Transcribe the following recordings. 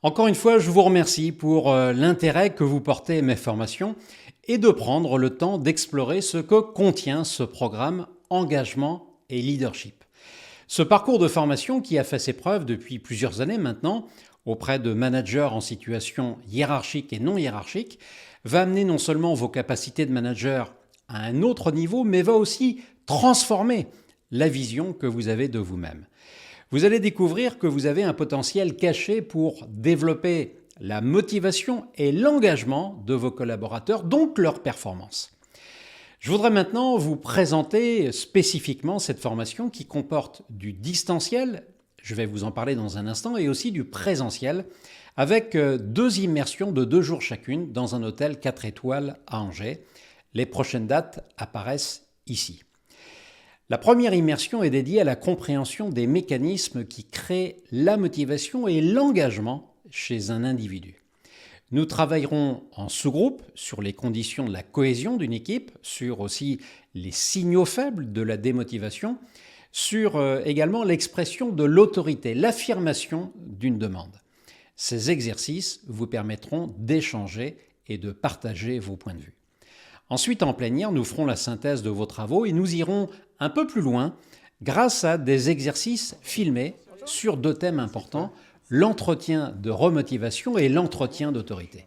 Encore une fois, je vous remercie pour l'intérêt que vous portez à mes formations et de prendre le temps d'explorer ce que contient ce programme Engagement et Leadership. Ce parcours de formation qui a fait ses preuves depuis plusieurs années maintenant auprès de managers en situation hiérarchique et non hiérarchique va amener non seulement vos capacités de manager à un autre niveau, mais va aussi transformer la vision que vous avez de vous-même. Vous allez découvrir que vous avez un potentiel caché pour développer la motivation et l'engagement de vos collaborateurs, donc leur performance. Je voudrais maintenant vous présenter spécifiquement cette formation qui comporte du distanciel, je vais vous en parler dans un instant, et aussi du présentiel, avec 2 immersions de 2 jours chacune dans un hôtel 4 étoiles à Angers. Les prochaines dates apparaissent ici. La première immersion est dédiée à la compréhension des mécanismes qui créent la motivation et l'engagement chez un individu. Nous travaillerons en sous-groupe sur les conditions de la cohésion d'une équipe, sur aussi les signaux faibles de la démotivation, sur également l'expression de l'autorité, l'affirmation d'une demande. Ces exercices vous permettront d'échanger et de partager vos points de vue. Ensuite, en plénière, nous ferons la synthèse de vos travaux et nous irons un peu plus loin grâce à des exercices filmés sur 2 thèmes importants, l'entretien de remotivation et l'entretien d'autorité.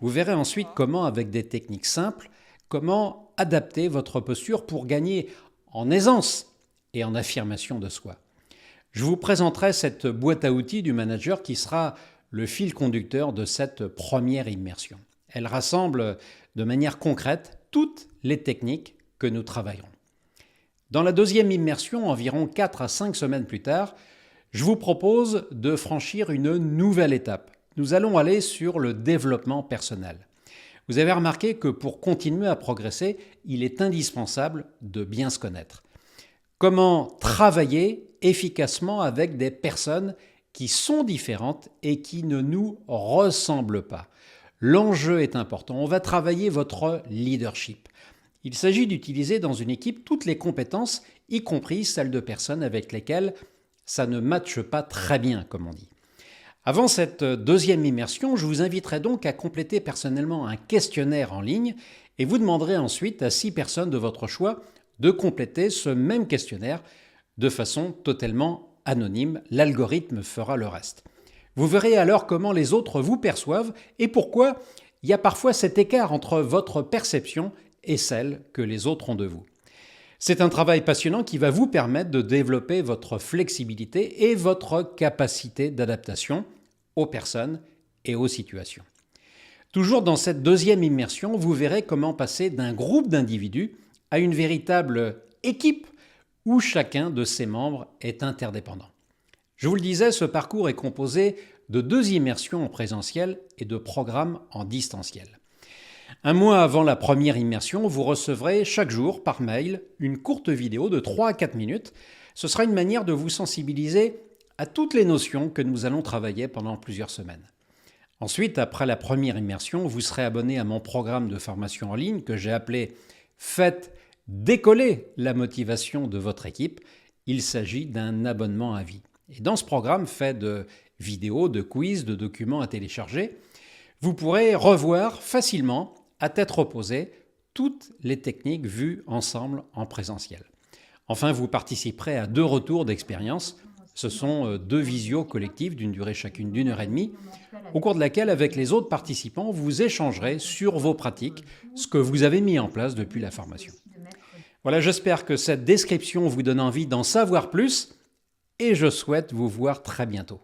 Vous verrez ensuite comment, avec des techniques simples, comment adapter votre posture pour gagner en aisance et en affirmation de soi. Je vous présenterai cette boîte à outils du manager qui sera le fil conducteur de cette première immersion. Elle rassemble de manière concrète toutes les techniques que nous travaillerons. Dans la 2e immersion, environ 4 à 5 semaines plus tard, je vous propose de franchir une nouvelle étape. Nous allons aller sur le développement personnel. Vous avez remarqué que pour continuer à progresser, il est indispensable de bien se connaître. Comment travailler efficacement avec des personnes qui sont différentes et qui ne nous ressemblent pas. L'enjeu est important. On va travailler votre leadership. Il s'agit d'utiliser dans une équipe toutes les compétences, y compris celles de personnes avec lesquelles ça ne matche pas très bien, comme on dit. Avant cette 2e immersion, je vous inviterai donc à compléter personnellement un questionnaire en ligne et vous demanderez ensuite à 6 personnes de votre choix de compléter ce même questionnaire de façon totalement anonyme. L'algorithme fera le reste. Vous verrez alors comment les autres vous perçoivent et pourquoi il y a parfois cet écart entre votre perception et celle que les autres ont de vous. C'est un travail passionnant qui va vous permettre de développer votre flexibilité et votre capacité d'adaptation aux personnes et aux situations. Toujours dans cette 2e immersion, vous verrez comment passer d'un groupe d'individus à une véritable équipe où chacun de ses membres est interdépendant. Je vous le disais, ce parcours est composé de 2 immersions en présentiel et de programmes en distanciel. Un mois avant la première immersion, vous recevrez chaque jour par mail une courte vidéo de 3 à 4 minutes. Ce sera une manière de vous sensibiliser à toutes les notions que nous allons travailler pendant plusieurs semaines. Ensuite, après la première immersion, vous serez abonné à mon programme de formation en ligne que j'ai appelé « Faites décoller la motivation de votre équipe ». Il s'agit d'un abonnement à vie. Et dans ce programme fait de vidéos, de quiz, de documents à télécharger, vous pourrez revoir facilement, à tête reposée, toutes les techniques vues ensemble en présentiel. Enfin, vous participerez à 2 retours d'expérience. Ce sont 2 visios collectives d'une durée chacune d'1 heure et demie, au cours de laquelle, avec les autres participants, vous échangerez sur vos pratiques, ce que vous avez mis en place depuis la formation. Voilà, j'espère que cette description vous donne envie d'en savoir plus et je souhaite vous voir très bientôt.